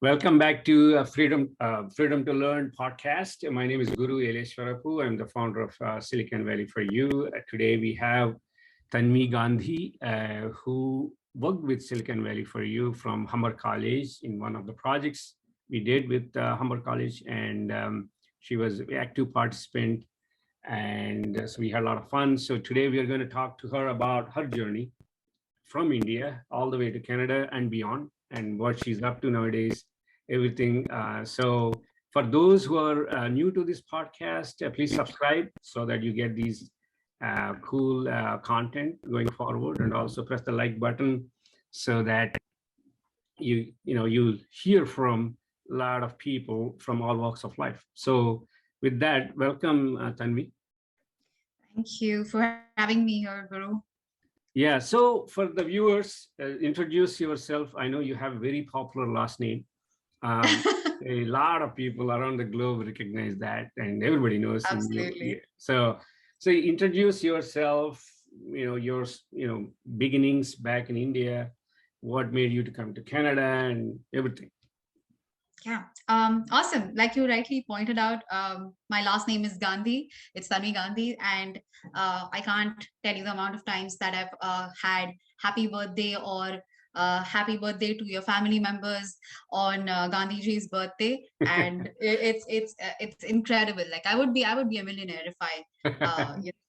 Welcome back to Freedom to Learn podcast. My name is Guru Eleshwarapu. I'm the founder of Silicon Valley4u. Today we have Tanvee Gandhi, who worked with Silicon Valley4u from Humber College in one of the projects we did with Humber College, and she was an active participant, and so we had a lot of fun. So today we are going to talk to her about her journey from India all the way to Canada and beyond, and what she's up to nowadays, everything. So for those who are new to this podcast, please subscribe so that you get these cool content going forward, and also press the like button so that you'll hear from a lot of people from all walks of life. So with that, welcome, Tanvee. Thank you for having me here, Guru. Yeah, so for the viewers, introduce yourself. I know you have a very popular last name. Um, a lot of people around the globe recognize that, and everybody knows. Absolutely. So introduce yourself. Your beginnings back in India. What made you to come to Canada and everything. Yeah. Awesome. Like you rightly pointed out, my last name is Gandhi. It's Tanvee Gandhi, and I can't tell you the amount of times that I've had happy birthday or happy birthday to your family members on Gandhiji's birthday, and it's incredible. Like I would be a millionaire if I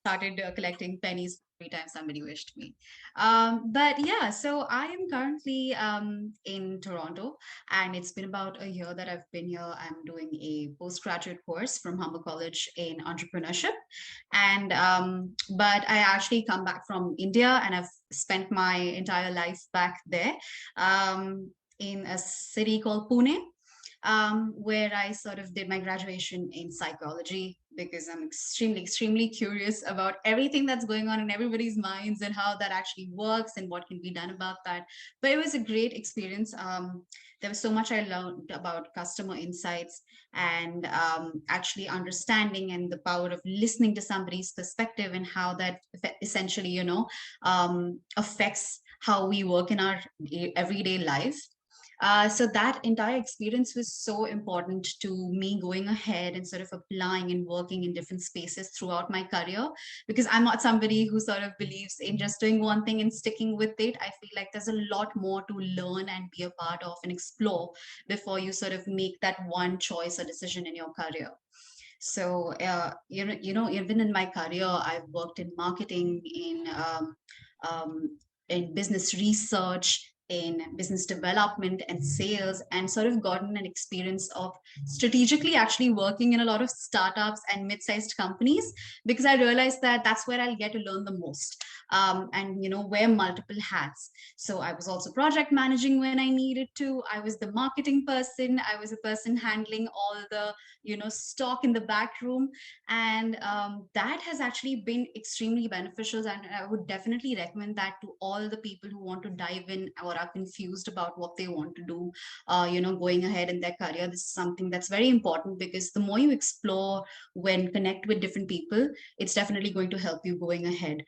started collecting pennies every time somebody wished me. But yeah, so I am currently in Toronto, and it's been about a year that I've been here. I'm doing a postgraduate course from Humber College in entrepreneurship, and but I actually come back from India, and I've spent my entire life back there in a city called Pune, where I sort of did my graduation in psychology because I'm extremely curious about everything that's going on in everybody's minds and how that actually works and what can be done about that. But it was a great experience. There was so much I learned about customer insights and actually understanding and the power of listening to somebody's perspective and how that essentially, affects how we work in our everyday life. So that entire experience was so important to me going ahead and sort of applying and working in different spaces throughout my career, because I'm not somebody who sort of believes in just doing one thing and sticking with it. I feel like there's a lot more to learn and be a part of and explore before you sort of make that one choice or decision in your career. So even in my career, I've worked in marketing, in business research, in business development and sales, and sort of gotten an experience of strategically actually working in a lot of startups and mid-sized companies, because I realized that that's where I'll get to learn the most, and wear multiple hats. So I was also project managing when I needed to. I was the marketing person. I was a person handling all the stock in the back room, and that has actually been extremely beneficial, and I would definitely recommend that to all the people who want to dive in or are confused about what they want to do going ahead in their career. This is something that's very important, because the more you explore when connect with different people, it's definitely going to help you going ahead.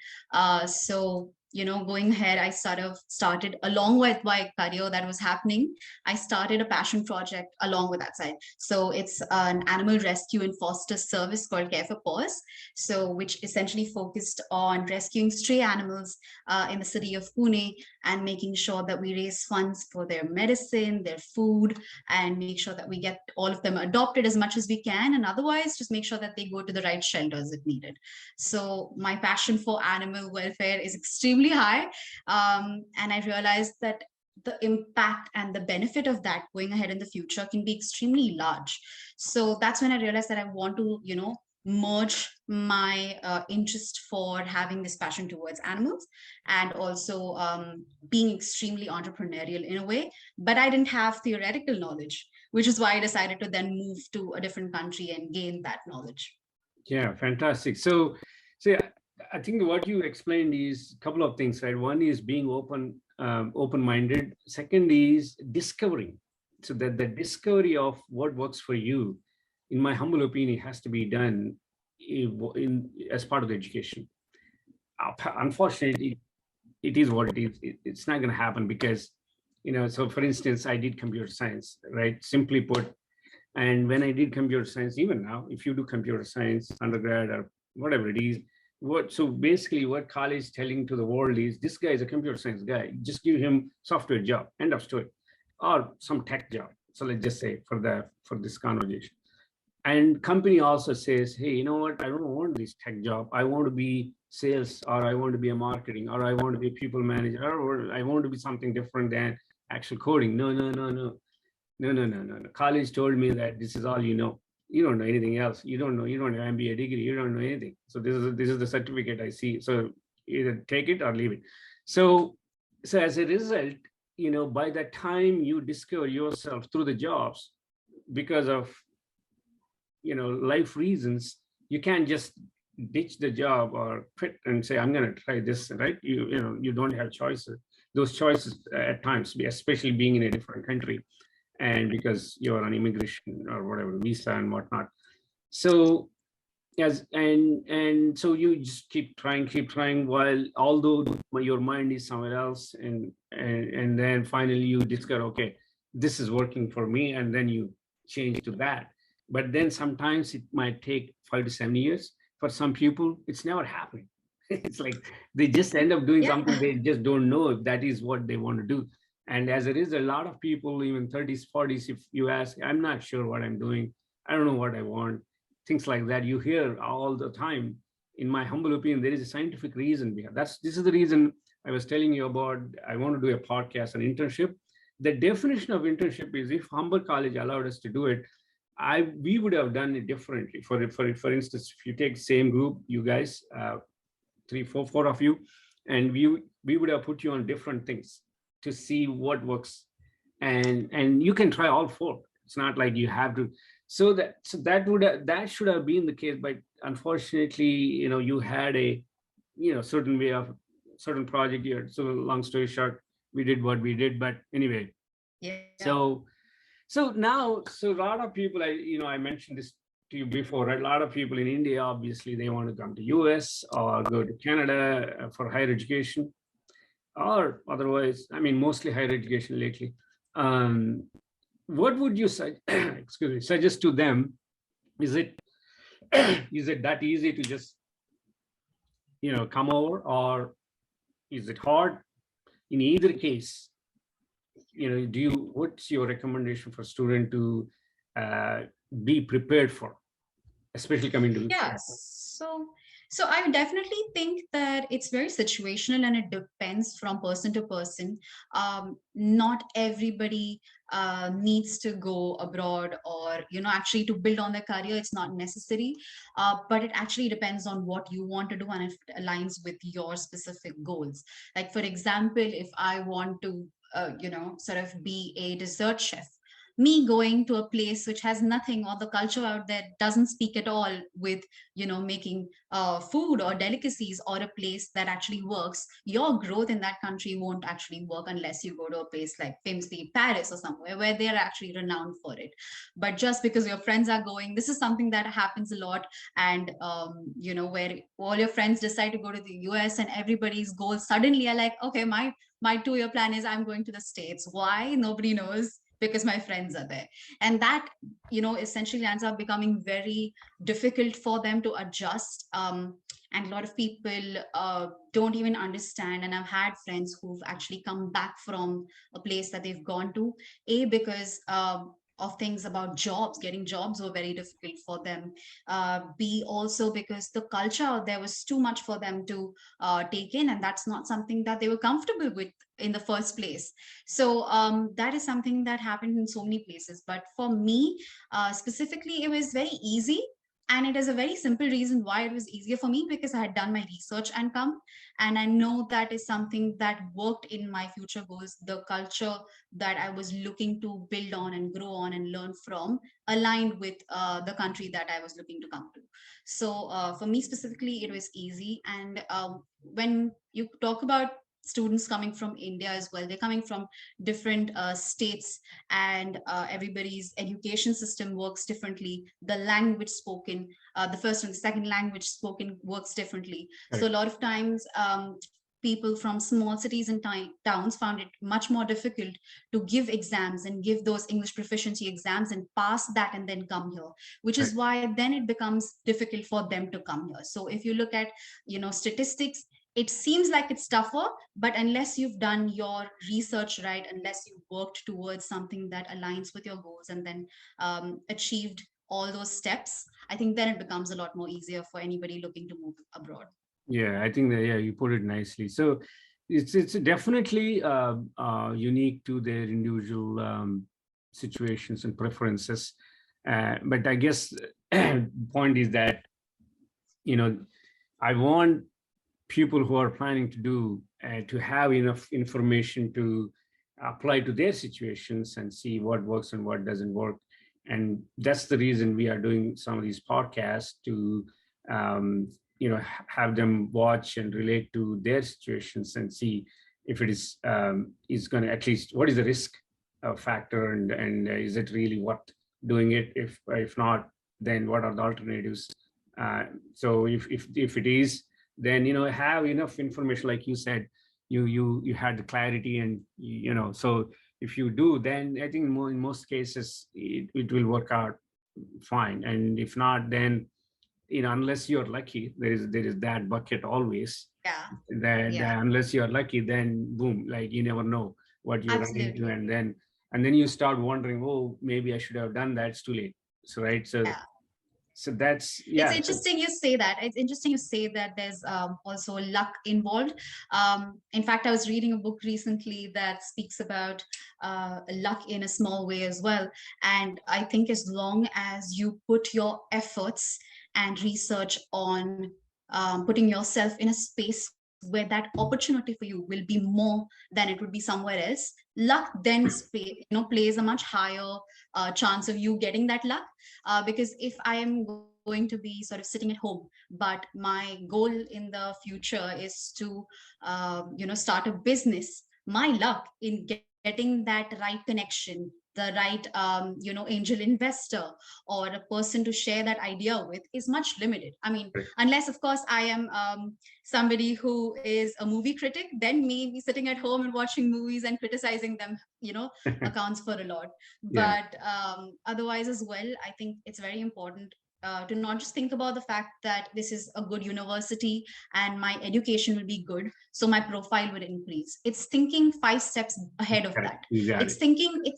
So going ahead, I sort of started along with my career that was happening. I started a passion project along with that side. So it's an animal rescue and foster service called Care for Paws. So which essentially focused on rescuing stray animals in the city of Pune and making sure that we raise funds for their medicine, their food, and make sure that we get all of them adopted as much as we can. And otherwise, just make sure that they go to the right shelters if needed. So my passion for animal welfare is extremely high. And I realized that the impact and the benefit of that going ahead in the future can be extremely large. So that's when I realized that I want to, merge my interest for having this passion towards animals, and also being extremely entrepreneurial in a way. But I didn't have theoretical knowledge, which is why I decided to then move to a different country and gain that knowledge. Yeah, fantastic. So yeah, I think what you explained is a couple of things, right? One is being open-minded. Second is discovering. So that the discovery of what works for you, in my humble opinion, has to be done as part of the education. Unfortunately, it is what it is. It's not going to happen because, so for instance, I did computer science, right? Simply put, and when I did computer science, even now, if you do computer science undergrad or whatever it is, so basically what college is telling to the world is this guy is a computer science guy. Just give him software job, end of story, or some tech job. So let's just say for this conversation. And company also says, hey, you know what? I don't want this tech job. I want to be sales, or I want to be a marketing, or I want to be a people manager, or I want to be something different than actual coding. No, no, no, no. No, no, no, no, no. College told me that this is all you know. You don't know anything else. You don't know. You don't have an MBA degree. You don't know anything. So this is the certificate I see. So either take it or leave it. So as a result, by the time you discover yourself through the jobs, because of life reasons, you can't just ditch the job or quit and say I'm going to try this, right? You don't have choices. Those choices at times, especially being in a different country, and because you're on immigration or whatever visa and whatnot. So so you just keep trying while although your mind is somewhere else, and then finally you discover, okay, this is working for me, and then you change to that. But then sometimes it might take 5 to 7 years. For some people, it's never happening. It's like they just end up doing something they just don't know if that is what they want to do. And as it is, a lot of people, even 30s, 40s, if you ask, I'm not sure what I'm doing. I don't know what I want. Things like that you hear all the time. In my humble opinion, there is a scientific reason behind this is the reason I was telling you about. I want to do a podcast on internship. The definition of internship is, if Humber College allowed us to do it, we would have done it differently. For instance, if you take same group, you guys, four of you, and we would have put you on different things to see what works, and you can try all four. It's not like you have to. So that should have been the case, but unfortunately, you had a certain way of certain project here. So long story short, we did what we did. But anyway, Yeah. So now, a lot of people, I mentioned this to you before, right? A lot of people in India, obviously, they want to come to US or go to Canada for higher education, or otherwise, I mean, mostly higher education lately. What would you say, excuse me, suggest to them? Is it that easy to just come over, or is it hard? In either case, what's your recommendation for student to be prepared for, especially coming to? So I definitely think that it's very situational and it depends from person to person. Not everybody needs to go abroad or, actually to build on their career. It's not necessary, but it actually depends on what you want to do and if it aligns with your specific goals. Like, for example, if I want to, sort of be a dessert chef, me going to a place which has nothing, or the culture out there doesn't speak at all with making food or delicacies, or a place that actually works, your growth in that country won't actually work unless you go to a place like famously Paris or somewhere where they're actually renowned for it. But just because your friends are going, this is something that happens a lot. And where all your friends decide to go to the US, and everybody's goals suddenly are like, okay, my 2-year plan is I'm going to the States. Why? Nobody knows, because my friends are there. And that essentially ends up becoming very difficult for them to adjust. And a lot of people don't even understand, and I've had friends who've actually come back from a place that they've gone to, because of things about jobs. Getting jobs were very difficult for them. B, also because the culture out there was too much for them to take in, and that's not something that they were comfortable with in the first place. So that is something that happened in so many places. But for me, specifically, it was very easy. And it is a very simple reason why it was easier for me, because I had done my research and come, and I know that is something that worked in my future goals. The culture that I was looking to build on and grow on and learn from aligned with the country that I was looking to come to. So for me specifically, it was easy. And when you talk about students coming from India as well. They're coming from different states, and everybody's education system works differently. The language spoken, the first and the second language spoken works differently. So a lot of times, people from small cities and towns found it much more difficult to give exams and give those English proficiency exams and pass that and then come here, which is why then it becomes difficult for them to come here. So if you look at, statistics, it seems like it's tougher, but unless you've done your research right, unless you've worked towards something that aligns with your goals and then achieved all those steps, I think then it becomes a lot more easier for anybody looking to move abroad. Yeah, I think that, yeah, you put it nicely. So it's definitely unique to their individual situations and preferences. But I guess point is that, I want people who are planning to have enough information to apply to their situations and see what works and what doesn't work. And that's the reason we are doing some of these podcasts to have them watch and relate to their situations and see if it is going to, at least, what is the risk factor, and is it really worth doing it? If not, then what are the alternatives? So if it is, then have enough information, like you said, you had the clarity, and so if you do, then I think in most cases it will work out fine. And if not, then unless you're lucky, there is that bucket always. That unless you're lucky, then boom, like you never know what you're running into, and then you start wondering, oh, maybe I should have done that. It's too late. So right, so that's, yeah. It's interesting you say that. It's interesting you say that there's also luck involved. In fact, I was reading a book recently that speaks about luck in a small way as well. And I think as long as you put your efforts and research on putting yourself in a space where that opportunity for you will be more than it would be somewhere else, luck then plays a much higher chance of you getting that luck. Because if I am going to be sort of sitting at home, but my goal in the future is to start a business, my luck in getting that right connection, the right angel investor or a person to share that idea with is much limited. I mean, unless of course I am somebody who is a movie critic, then maybe sitting at home and watching movies and criticizing them accounts for a lot. But otherwise as well, I think it's very important to not just think about the fact that this is a good university and my education will be good, so my profile will increase. It's thinking 5 steps ahead of that. It's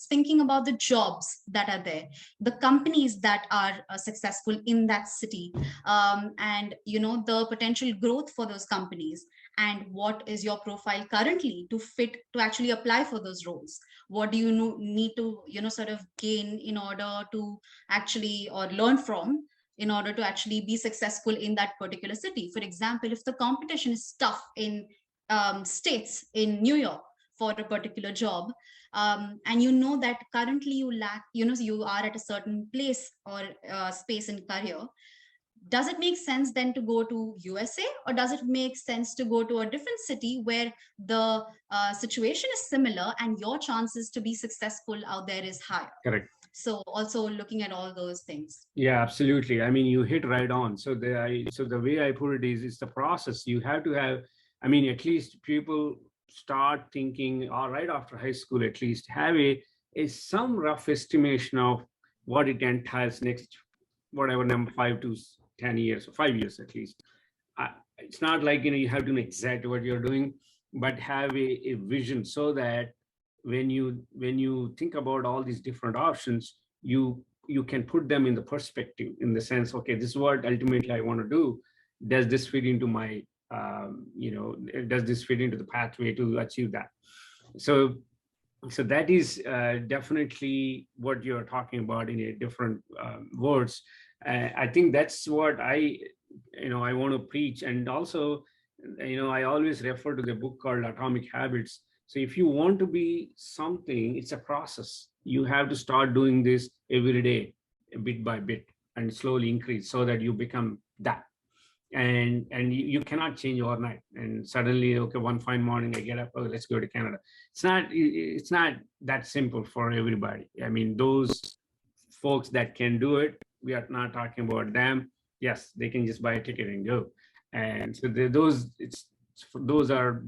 thinking about the jobs that are there, the companies that are successful in that city, and the potential growth for those companies, and what is your profile currently to fit to actually apply for those roles. What do you need to sort of gain in order to actually, or learn from, in order to actually be successful in that particular city. For example, if the competition is tough in states in New York for a particular job, and that currently you lack, you are at a certain place or space in career, does it make sense then to go to USA, or does it make sense to go to a different city where the situation is similar and your chances to be successful out there is higher? Correct. So also looking at all those things. Yeah, absolutely. I mean, you hit right on. So the way I put it is, it's the process. You have to have, I mean, at least people start thinking, all right, after high school, at least have some rough estimation of what it entails next, whatever number, 5 to 10 years, or 5 years at least. It's not like, you have to know exactly what you're doing, but have a vision, so that when you think about all these different options, you can put them in the perspective, in the sense, okay, this is what ultimately I want to do. Does this fit into my, does this fit into the pathway to achieve that? So that is definitely what you're talking about in a different words. I think that's what I want to preach. And also, I always refer to the book called Atomic Habits. So if you want to be something, it's a process. You have to start doing this every day, bit by bit, and slowly increase, so that you become that. and you cannot change overnight. And suddenly, okay, one fine morning I get up, oh, let's go to Canada. It's not that simple for everybody. I mean, those folks that can do it, we are not talking about them. Yes, they can just buy a ticket and go. And so those are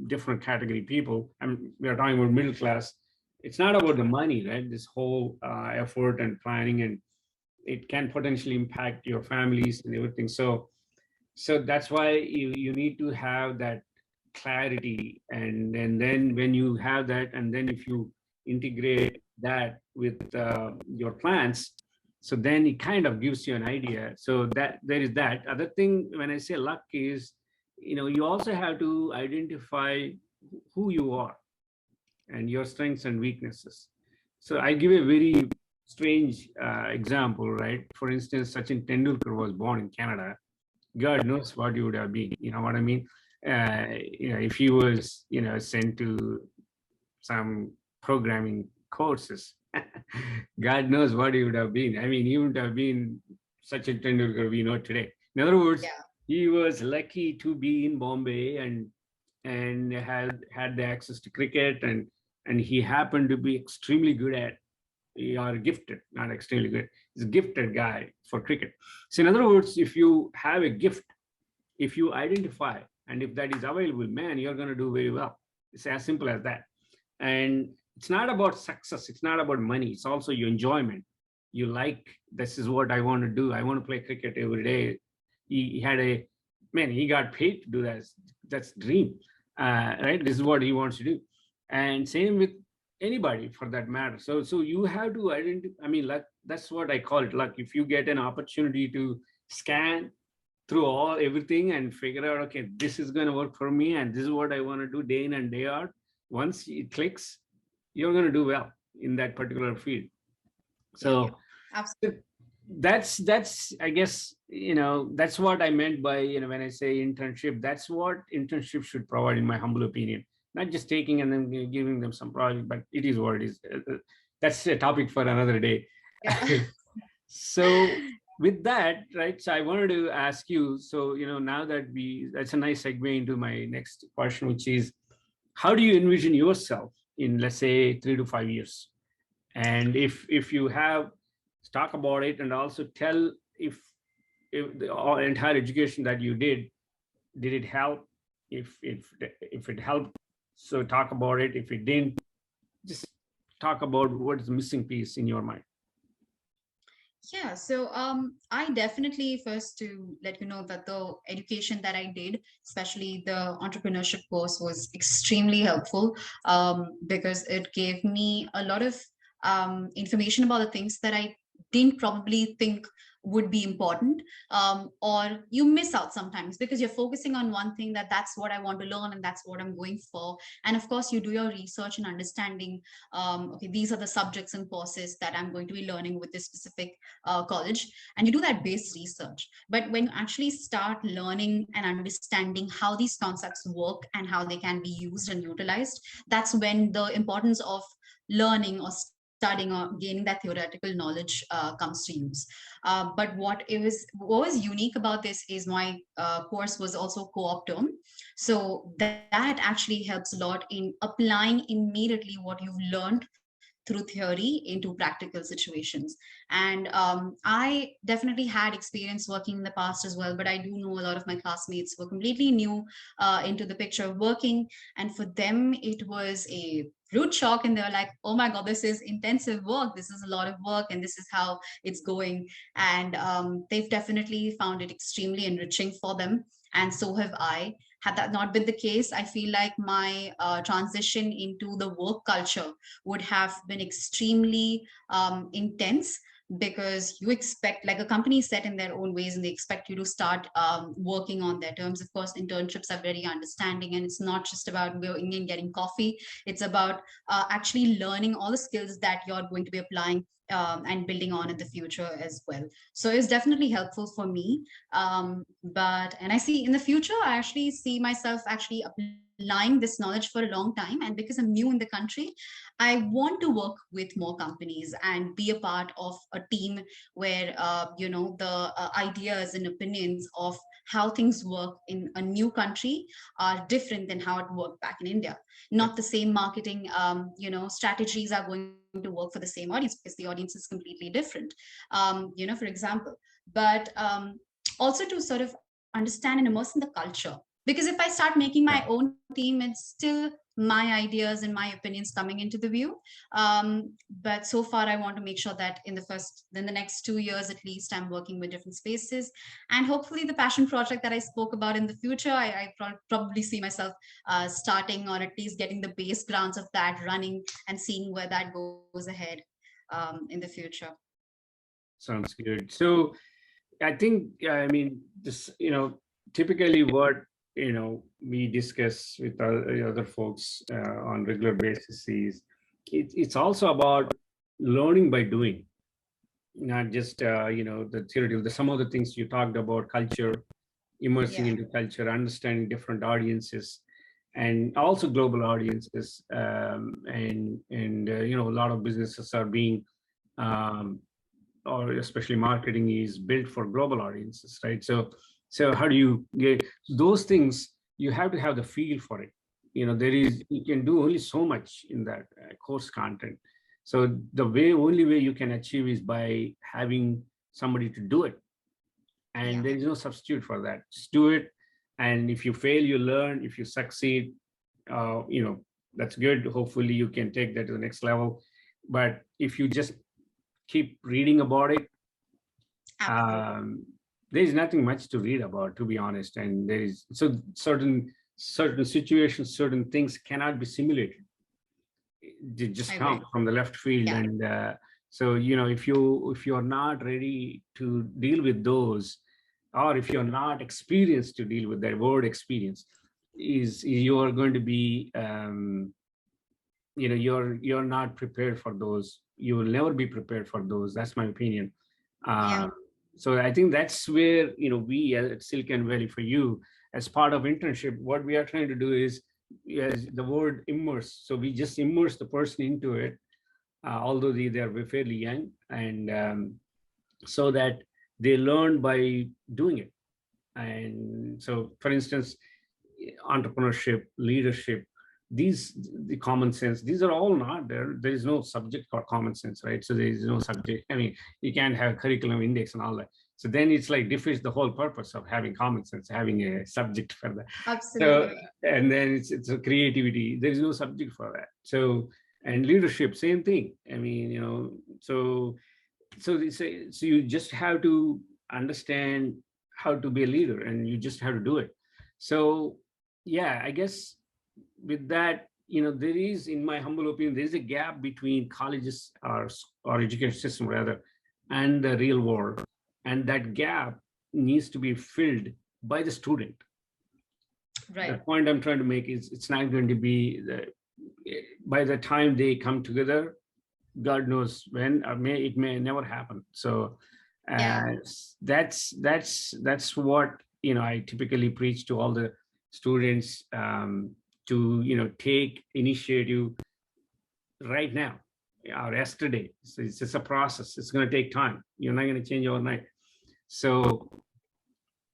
different category people. And we are talking about middle class. It's not about the money, right? This whole effort and planning, and it can potentially impact your families and everything. So that's why you need to have that clarity, and then when you have that, and then if you integrate that with your plans, so then it kind of gives you an idea. So that there is that other thing. When I say luck is, you also have to identify who you are and your strengths and weaknesses. So I give a very strange example, right? For instance, Sachin Tendulkar was born in Canada. God knows what he would have been. You know what I mean? If he was, sent to some programming courses, God knows what he would have been. I mean, he would have been such a Tendulkar we know today. In other words, Yeah. he was lucky to be in Bombay and had the access to cricket, and he happened to be extremely good at, or gifted, not extremely good. He's a gifted guy for cricket. So in other words, if you have a gift, if you identify, and if that is available, man, you're going to do very well. It's as simple as that. And it's not about success. It's not about money. It's also your enjoyment. You like, this is what I want to do. I want to play cricket every day. He had a, man, he got paid to do that. That's dream, right? This is what he wants to do. And same with anybody for that matter. So you have to identify. I mean, luck, that's what I call it, luck. If you get an opportunity to scan through everything and figure out, okay, this is going to work for me, and this is what I want to do day in and day out. Once it clicks, you're going to do well in that particular field. So Absolutely. that's I guess, that's what I meant by, when I say internship. That's what internship should provide, in my humble opinion. Not just taking and then giving them some project, but it is what it is. That's a topic for another day. Yeah. So with that, right, so I wanted to ask you, so now that that's a nice segue into my next question, which is, how do you envision yourself in, let's say, 3 to 5 years? And if you have, talk about it, and also tell if the entire education that you did it help? If it helped, so talk about it. If it didn't, just talk about what is the missing piece in your mind. Yeah, so I definitely, first to let you know that the education that I did, especially the entrepreneurship course, was extremely helpful because it gave me a lot of information about the things that I didn't probably think would be important, or you miss out sometimes because you're focusing on one thing, that's what I want to learn and that's what I'm going for. And of course, you do your research and understanding, okay, these are the subjects and courses that I'm going to be learning with this specific college, and you do that base research. But when you actually start learning and understanding how these concepts work and how they can be used and utilized, that's when the importance of learning or studying or gaining that theoretical knowledge comes to use. But what was unique about this is my course was also co-op term. So that actually helps a lot in applying immediately what you've learned through theory into practical situations. And I definitely had experience working in the past as well, but I do know a lot of my classmates were completely new into the picture of working. And for them, it was a rude shock, and they're like, oh my God, this is intensive work. This is a lot of work, and this is how it's going. And they've definitely found it extremely enriching for them. And so have I. Had that not been the case, I feel like my transition into the work culture would have been extremely intense, because you expect, like, a company is set in their own ways and they expect you to start working on their terms. Of course, internships are very understanding, and it's not just about going and getting coffee. It's about actually learning all the skills that you're going to be applying and building on in the future as well. So it's definitely helpful for me. And I see in the future, I actually see myself actually applying this knowledge for a long time. And because I'm new in the country, I want to work with more companies and be a part of a team where, the ideas and opinions of how things work in a new country are different than how it worked back in India. Not the same marketing, strategies are going to work for the same audience because the audience is completely different, for example. But also to sort of understand and immerse in the culture. Because if I start making my own team, it's still my ideas and my opinions coming into the view. But so far, I want to make sure that in the next 2 years at least, I'm working with different spaces. And hopefully the passion project that I spoke about in the future, I probably see myself starting, or at least getting the base grounds of that running and seeing where that goes ahead in the future. Sounds good. So I think, I mean, this, typically what, we discuss with other folks on regular basis is it's also about learning by doing, not just, the theoretical, some of the things you talked about, culture, immersing into culture, understanding different audiences, and also global audiences. And a lot of businesses are being, or especially marketing is built for global audiences, right? So how do you get those things? You have to have the feel for it. You can do only so much in that course content. So the only way you can achieve is by having somebody to do it. And there is no substitute for that. Just do it. And if you fail, you learn. If you succeed, that's good. Hopefully you can take that to the next level. But if you just keep reading about it, there's nothing much to read about, to be honest. And there is certain situations, certain things cannot be simulated. They just come from the left field. And so if you're not ready to deal with those, or if you're not experienced to deal with that word experience, is you are going to be you're not prepared for those. You will never be prepared for those. That's my opinion. So I think that's where, we at Silicon-Valley4u, as part of internship, what we are trying to do is the word immerse. So we just immerse the person into it, although they're fairly young, and so that they learn by doing it. And so, for instance, entrepreneurship, leadership, the common sense, these are all not there. There is no subject for common sense, right? So there is no subject. I mean, you can't have curriculum index and all that. So then it's like defeats the whole purpose of having common sense, having a subject for that. Absolutely. So, and then it's a creativity. There is no subject for that. So, and leadership, same thing. I mean, so you just have to understand how to be a leader, and you just have to do it. So yeah, I guess with that, there is, in my humble opinion, there is a gap between colleges or education system rather, and the real world. And that gap needs to be filled by the student. Right. The point I'm trying to make is it's not going to be by the time they come together, God knows when, or it may never happen. So that's what I typically preach to all the students, to take initiative right now or yesterday. So it's just a process. It's going to take time. You're not going to change overnight. So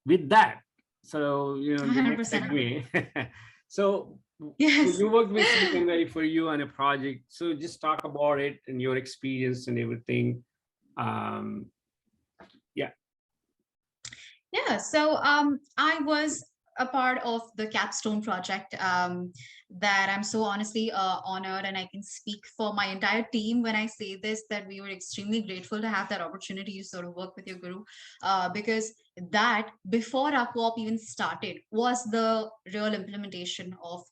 with that, so the next segue. So you worked with Silicon-Valley4u on a project. So just talk about it and your experience and everything. So I was a part of the capstone project that I'm so honestly honored, and I can speak for my entire team when I say this, that we were extremely grateful to have that opportunity to sort of work with your guru, because that, before our co-op even started, was the real implementation of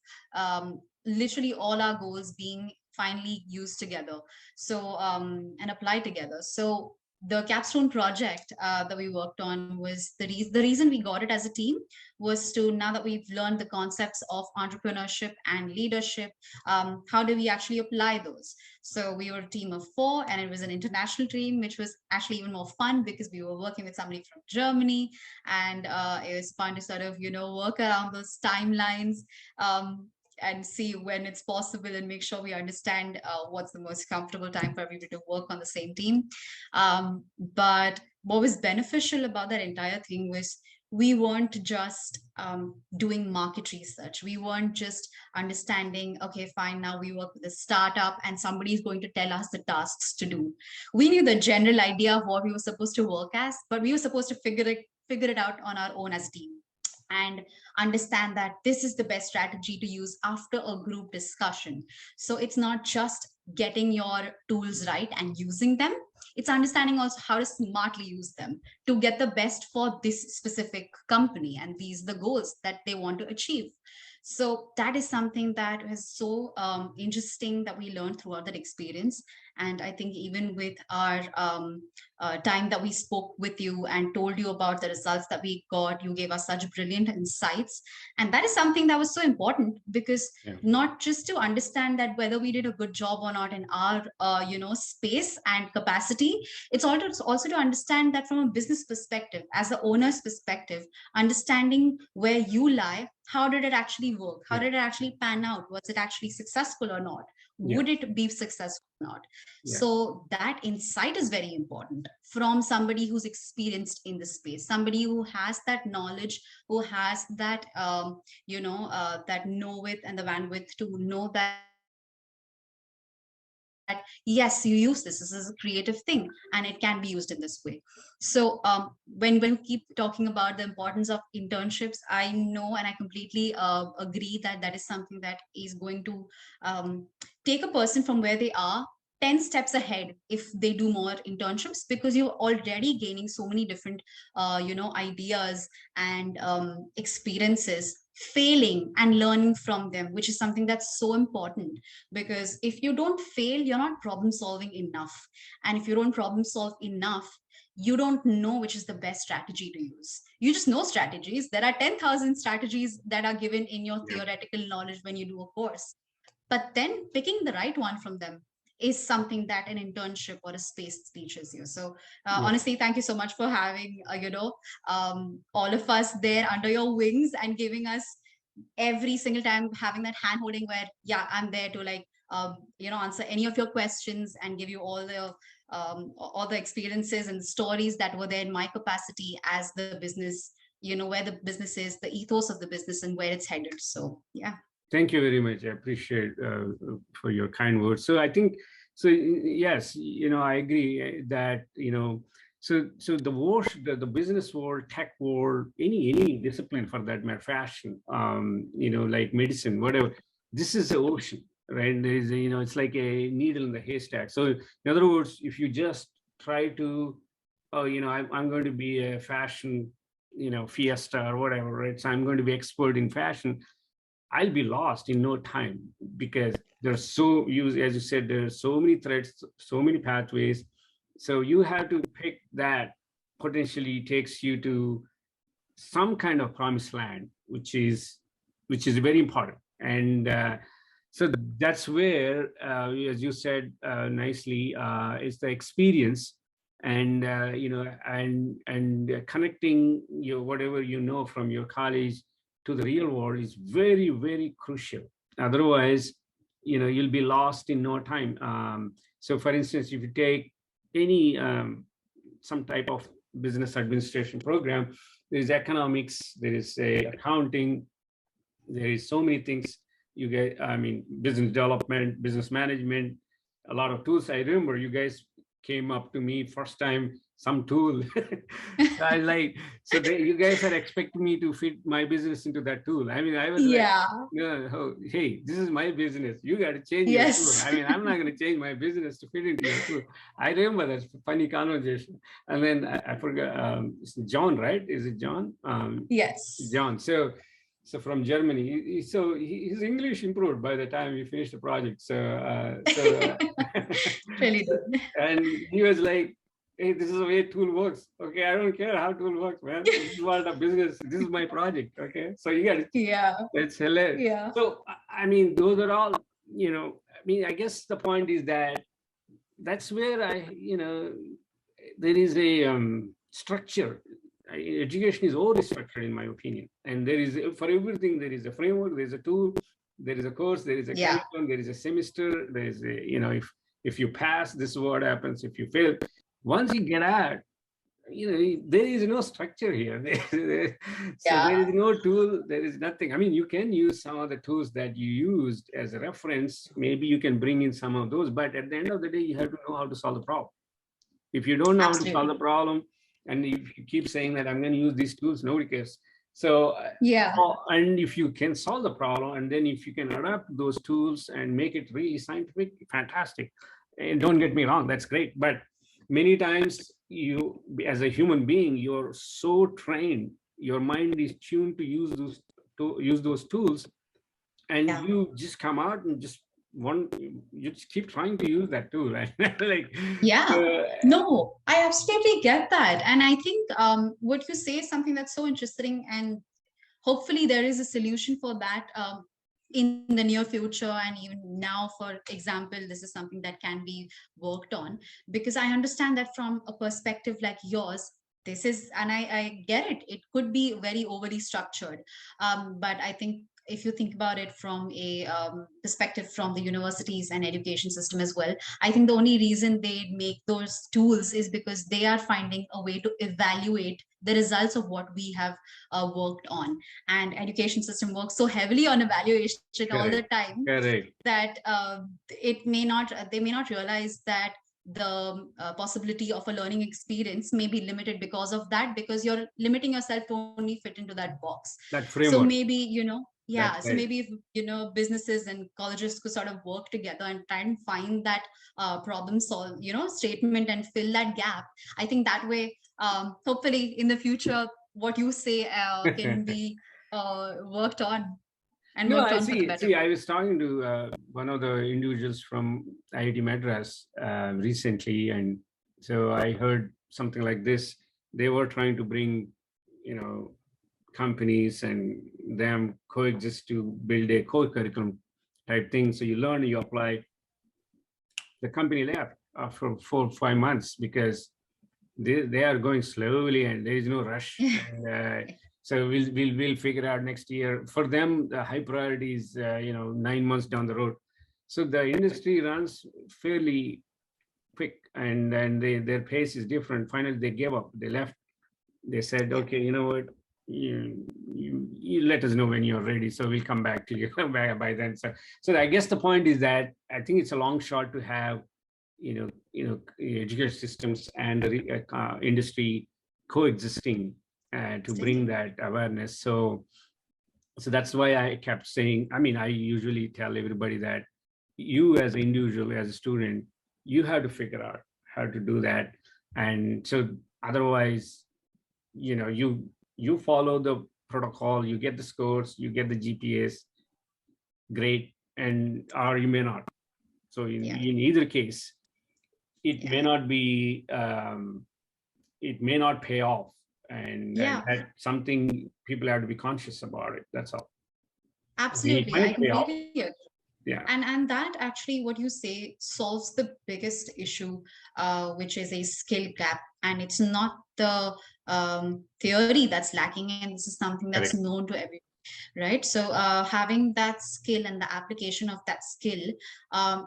literally all our goals being finally used together, so and applied together. So the capstone project that we worked on was the reason we got it as a team was to, now that we've learned the concepts of entrepreneurship and leadership, how do we actually apply those? So we were a team of 4, and it was an international team, which was actually even more fun because we were working with somebody from Germany, and it was fun to sort of, work around those timelines, and see when it's possible and make sure we understand what's the most comfortable time for everybody to work on the same team. But what was beneficial about that entire thing was we weren't just doing market research. We weren't just understanding, okay, fine, now we work with a startup and somebody is going to tell us the tasks to do. We knew the general idea of what we were supposed to work as, but we were supposed to figure it out on our own as team, and understand that this is the best strategy to use after a group discussion. So it's not just getting your tools right and using them, it's understanding also how to smartly use them to get the best for this specific company, and these are the goals that they want to achieve. So that is something that is so interesting that we learned throughout that experience. And I think even with our time that we spoke with you and told you about the results that we got, you gave us such brilliant insights. And that is something that was so important, because not just to understand that whether we did a good job or not in our space and capacity, it's also to understand that from a business perspective, as the owner's perspective, understanding where you lie, how did it actually work, how did it actually pan out, was it actually successful or not, would it be successful or not. So that insight is very important from somebody who's experienced in the space, somebody who has that knowledge, who has that that know-with and the bandwidth to know that yes, you use this is a creative thing and it can be used in this way. So when we keep talking about the importance of internships, I know and I completely agree that that is something that is going to take a person from where they are 10 steps ahead if they do more internships, because you're already gaining so many different ideas and experiences, failing and learning from them, which is something that's so important. Because if you don't fail, you're not problem solving enough, and if you don't problem solve enough, you don't know which is the best strategy to use. You just know strategies. There are 10,000 strategies that are given in your theoretical knowledge when you do a course, but then picking the right one from them is something that an internship or a space teaches you. So honestly, thank you so much for having all of us there under your wings and giving us every single time, having that hand holding where I'm there to answer any of your questions and give you all the experiences and stories that were there in my capacity as the business, where the business is, the ethos of the business and where it's headed. So Thank you very much. I appreciate for your kind words. So I think, so yes, I agree that, so the world, the business world, tech world, any discipline for that matter, fashion, like medicine, whatever, this is the ocean, right? There is, it's like a needle in the haystack. So in other words, if you just try to, I'm going to be a fashion, fiesta or whatever, right? So I'm going to be expert in fashion, I'll be lost in no time, because there's as you said, there's so many threads, so many pathways. So you have to pick that potentially takes you to some kind of promised land, which is very important. And so that's where, as you said nicely, is the experience and and connecting whatever from your college to the real world is very, very crucial. Otherwise, you'll be lost in no time. So for instance, if you take any some type of business administration program, there is economics, there is accounting, there is so many things you get. I mean, business development, business management, a lot of tools. I remember you guys came up to me first time, some tool. So I like, so you guys are expecting me to fit my business into that tool. I mean, I was like, hey, this is my business. You got to change your tool. I mean, I'm not going to change my business to fit into your tool. I remember that funny conversation. And then I forgot, John, right? Is it John? Yes. John. So from Germany, his English improved by the time we finished the project. Really good. And he was like, hey, this is the way tool works. Okay, I don't care how tool works, man. This is what a business, this is my project. Okay, so you got it. It's hilarious. Yeah. So, I mean, those are all, I guess the point is that that's where there is a structure. Education is always structured, in my opinion. And there is, for everything, there is a framework, there's a tool, there is a course, there is a curriculum, there is a semester, there is a, if you pass, this is what happens. If you fail, once you get out, there is no structure here. So Yeah, there is no tool, there is nothing. I mean, you can use some of the tools that you used as a reference. Maybe you can bring in some of those, but at the end of the day, you have to know how to solve the problem. If you don't know how to solve absolutely. the problem, and if you keep saying that I'm going to use these tools, nobody cares. So, Yeah, and if you can solve the problem, and then if you can adapt those tools and make it really scientific, fantastic. And don't get me wrong, that's great. But many times, you, as a human being, you're so trained, your mind is tuned to use those tools, and yeah. you just come out and just you just keep trying to use that tool, right? Like, Yeah, uh, no, I absolutely get that. And I think what you say is something that's so interesting. And hopefully, there is a solution for that in the near future. And even now, for example, this is something that can be worked on. Because I understand that from a perspective like yours, this is, and I get it, it could be very overly structured. But I think if you think about it from a perspective from the universities and education system as well, I think the only reason they make those tools is because they are finding a way to evaluate the results of what we have worked on. And education system works so heavily on evaluation all the correct, time correct, that it may not they may not realize that the possibility of a learning experience may be limited because of that, because you're limiting yourself to only fit into that box. that So framework. maybe, That's yeah, so right. maybe if businesses and colleges could sort of work together and try and find that problem solve statement and fill that gap, I think that way, hopefully in the future, what you say can be worked on and No, worked I on for the see. better. See, I was talking to one of the individuals from IIT Madras recently, and so I heard something like this. They were trying to bring, you know, companies and them coexist to build a co-curriculum type thing. So you learn, you apply. The company left after 4 or 5 months because they are going slowly and there is no rush. And so we'll figure out next year. For them, the high priority is 9 months down the road. So the industry runs fairly quick, and then their pace is different. Finally, they gave up. They left. They said, Yeah, okay, you know what? You let us know when you're ready, so we'll come back to you by then. So I guess the point is that I think it's a long shot to have education systems and the industry coexisting to bring absolutely. that awareness. So that's why I kept saying, I mean, I usually tell everybody that you as an individual, as a student, you have to figure out how to do that. And so otherwise, you follow the protocol, you get the scores, you get the GPAs, great, and or you may not. So Yeah, in either case, it yeah, may not be it may not pay off, and yeah. that's something people have to be conscious about it. That's all. I mean, it Absolutely, I might pay off. completely agree. Yeah, And that actually, what you say solves the biggest issue, which is a skill gap. And it's not the theory that's lacking, and this is something that's correct. known to everyone, right? So having that skill and the application of that skill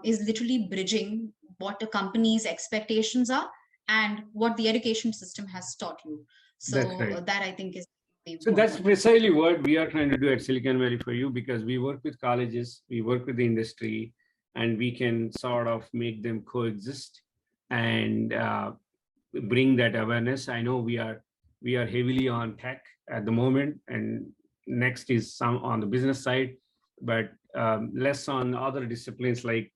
is literally bridging what the company's expectations are and what the education system has taught you. That's So right. that I think is really So that's important. precisely what we are trying to do at Silicon Valley 4u, because we work with colleges, we work with the industry, and we can sort of make them coexist and bring that awareness. I know we are heavily on tech at the moment, and next is some on the business side, but less on other disciplines like,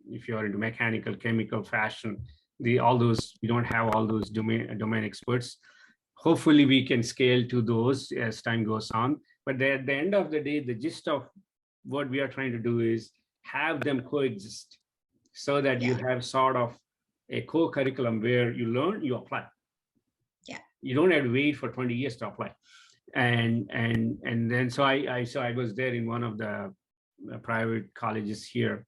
if you are into mechanical, chemical, fashion, the all those, we don't have all those domain experts. Hopefully we can scale to those as time goes on. But at the end of the day, the gist of what we are trying to do is have them coexist so that you Yeah, have sort of a co-curriculum where you learn, you apply. yeah, You don't have to wait for 20 years to apply. And then so I was there in one of the private colleges here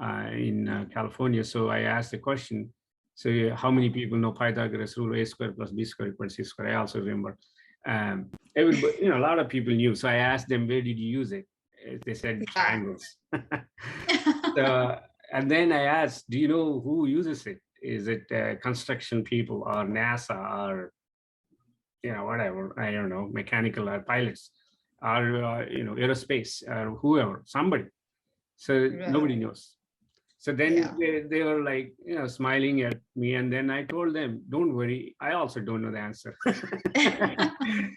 in California. So I asked the question, so how many people know Pythagoras rule, a square plus b square equals c square? I also remember. Everybody, a lot of people knew. So I asked them, where did you use it? They said yeah. triangles. So, and then I asked, do you know who uses it? Is it construction people or NASA or whatever? I don't know, mechanical or pilots or aerospace or whoever, somebody. So nobody knows. So then they were like, smiling at me. And then I told them, don't worry, I also don't know the answer.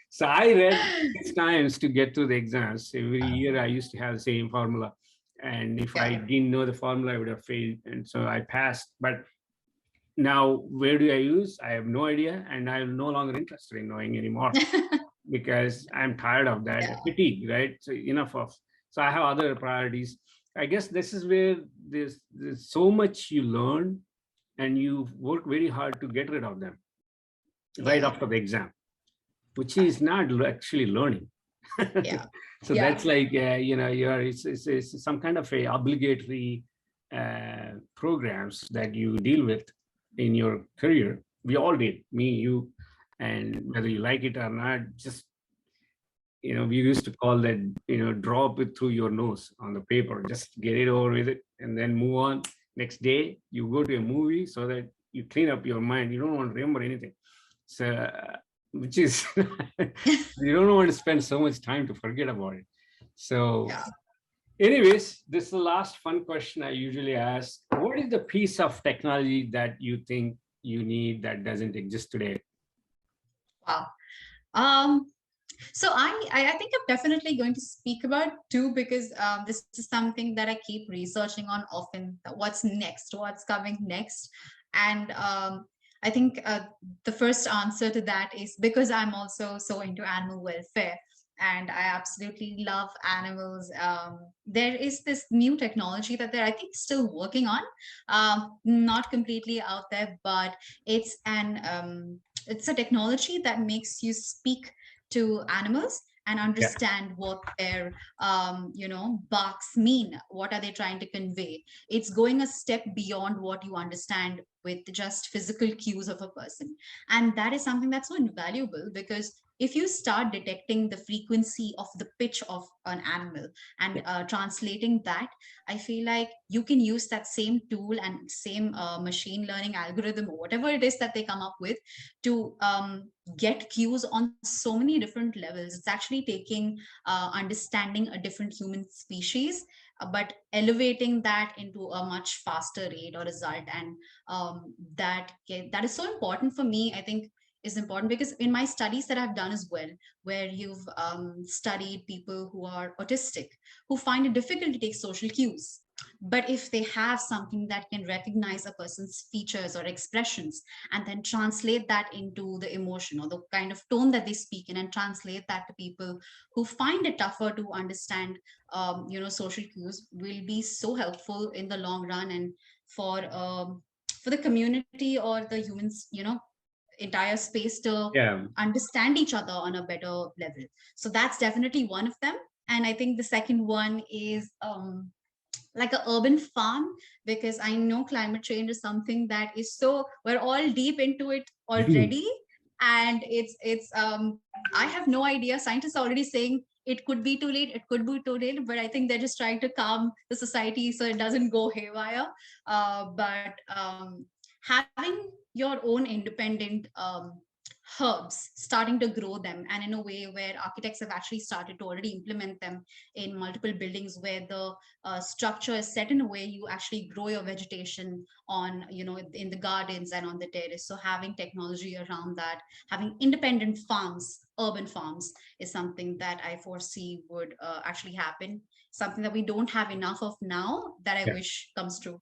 So I read 6 times to get to the exams. Every year I used to have the same formula. And if I didn't know the formula, I would have failed. And so I passed. But now, where do I use? I have no idea. And I'm no longer interested in knowing anymore because I'm tired of that fatigue, right? So enough of, so I have other priorities. I guess this is where there's so much you learn and you work very hard to get rid of them right after the exam, which is not actually learning. So that's like, it's some kind of a obligatory programs that you deal with in your career. We all did, me, you, and whether you like it or not, just, we used to call that, drop it through your nose on the paper, just get it over with it and then move on. Next day, you go to a movie so that you clean up your mind. You don't want to remember anything. So, which is, you don't want to spend so much time to forget about it. So anyways, this is the last fun question I usually ask. What is the piece of technology that you think you need that doesn't exist today? Wow. So I think I'm definitely going to speak about two, because this is something that I keep researching on often. What's next? What's coming next? And I think the first answer to that is because I'm also so into animal welfare and I absolutely love animals. There is this new technology that they're, I think, still working on, not completely out there, but it's a technology that makes you speak to animals and understand what their barks mean. What are they trying to convey? It's going a step beyond what you understand with just physical cues of a person, and that is something that's so invaluable, because if you start detecting the frequency of the pitch of an animal and translating that, I feel like you can use that same tool and same machine learning algorithm or whatever it is that they come up with to get cues on so many different levels. It's actually taking understanding a different human species, but elevating that into a much faster rate or result. And that is so important for me, I think, is important because in my studies that I've done as well, where you've studied people who are autistic, who find it difficult to take social cues. But if they have something that can recognize a person's features or expressions and then translate that into the emotion or the kind of tone that they speak in, and translate that to people who find it tougher to understand, social cues, will be so helpful in the long run, and for the community or the humans, entire space to understand each other on a better level. So that's definitely one of them. And I think the second one is like an urban farm, because I know climate change is something that is so, we're all deep into it already. And it's I have no idea. Scientists are already saying it could be too late, it could be too late, but I think they're just trying to calm the society so it doesn't go haywire. But having your own independent herbs, starting to grow them, and in a way where architects have actually started to already implement them in multiple buildings, where the structure is set in a way you actually grow your vegetation on, in the gardens and on the terrace. So having technology around that, having independent farms, urban farms, is something that I foresee would actually happen, something that we don't have enough of now, that I wish comes true.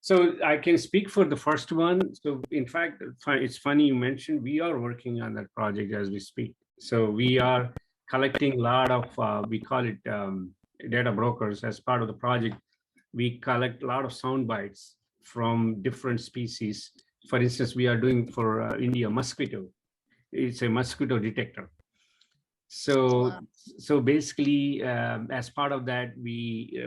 So I can speak for the first one. So in fact, it's funny you mentioned, we are working on that project as we speak. So we are collecting a lot of, we call it data brokers. As part of the project, we collect a lot of sound bites from different species. For instance, we are doing for India mosquito. It's a mosquito detector. So, so basically, as part of that, we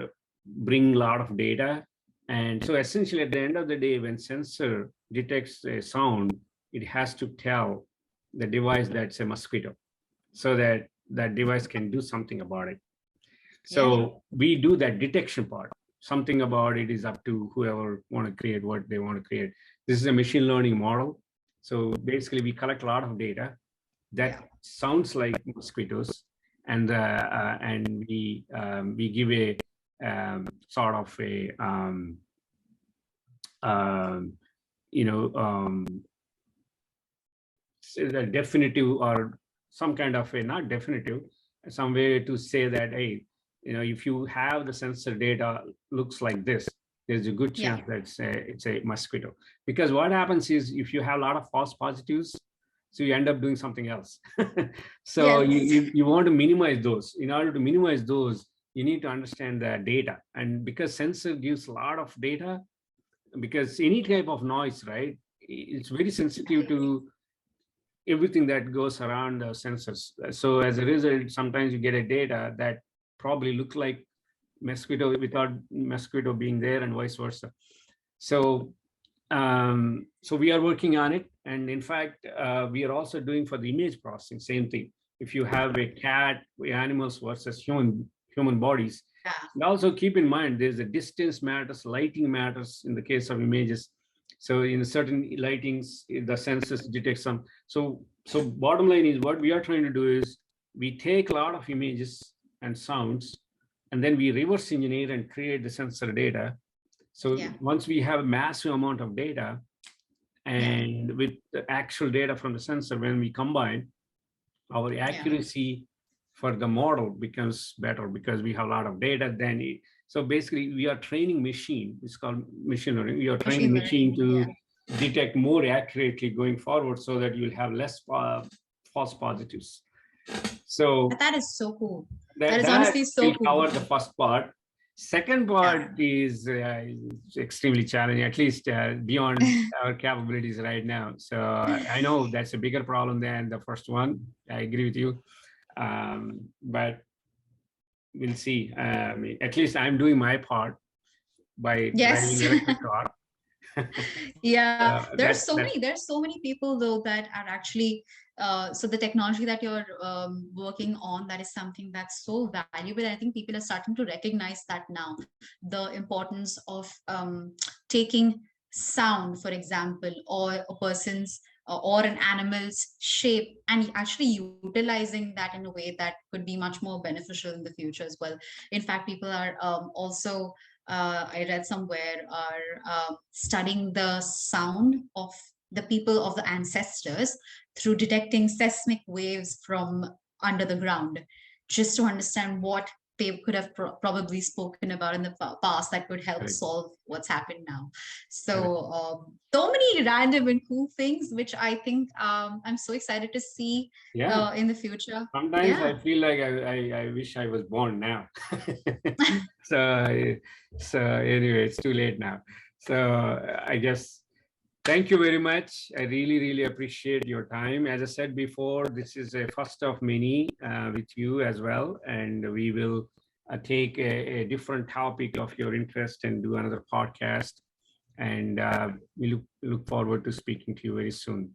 bring a lot of data. And so essentially at the end of the day, when sensor detects a sound, it has to tell the device that's a mosquito so that that device can do something about it. So we do that detection part. something about it is up to whoever want to create what they want to create. This is a machine learning model. So basically, we collect a lot of data that sounds like mosquitoes, and we give a sort of a a definitive or some kind of a, not definitive, some way to say that, hey, if you have the sensor data looks like this, there's a good chance that it's a mosquito. Because what happens is, if you have a lot of false positives, so you end up doing something else. So you want to minimize those. In order to minimize those, you need to understand the data. And because sensor gives a lot of data, because any type of noise, right, it's very sensitive to everything that goes around the sensors. So as a result, sometimes you get a data that probably looks like mosquito without mosquito being there, and vice versa. So so we are working on it. And in fact, we are also doing for the image processing, same thing. If you have a cat, animals versus human bodies. And also keep in mind, there's a distance matters, lighting matters in the case of images. So in certain lightings, the sensors detect some. So bottom line is, what we are trying to do is, we take a lot of images and sounds, and then we reverse engineer and create the sensor data. So once we have a massive amount of data, and with the actual data from the sensor, when we combine, our accuracy for the model becomes better, because we have a lot of data. Then so basically, we are training machine. It's called machine learning. We are training machine to detect more accurately going forward, so that you'll have less false positives. So that is so cool. That is honestly so cool. Cover the first part. Second part is extremely challenging, at least beyond our capabilities right now. So I know that's a bigger problem than the first one. I agree with you. But we'll see. At least I'm doing my part by driving electric car. There's so many people though that are actually so the technology that you're working on, that is something that's so valuable. I think people are starting to recognize that now, the importance of taking sound, for example, or a person's or an animal's shape, and actually utilizing that in a way that could be much more beneficial in the future as well. In fact, people are also I read somewhere, are studying the sound of the people, of the ancestors, through detecting seismic waves from under the ground, just to understand what they could have probably spoken about in the past that could help solve what's happened now. So so many random and cool things, which I think I'm so excited to see in the future. Sometimes I feel like I wish I was born now. So anyway, it's too late now. So I guess, thank you very much. I really appreciate your time. As I said before, this is a first of many with you as well. And we will take a different topic of your interest and do another podcast. And we look forward to speaking to you very soon.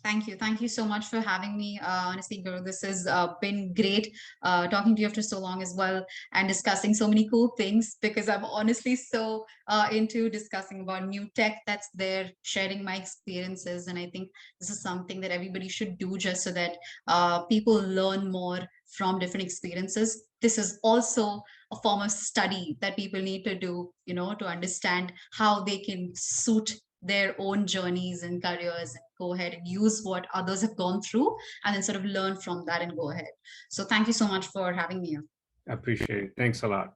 Thank you. Thank you so much for having me. Honestly, Guru, this has been great talking to you after so long as well, and discussing so many cool things, because I'm honestly so into discussing about new tech that's there, sharing my experiences. And I think this is something that everybody should do, just so that people learn more from different experiences. This is also a form of study that people need to do, to understand how they can suit their own journeys and careers, and go ahead and use what others have gone through, and then sort of learn from that and go ahead. So thank you so much for having me here. I appreciate it. Thanks a lot.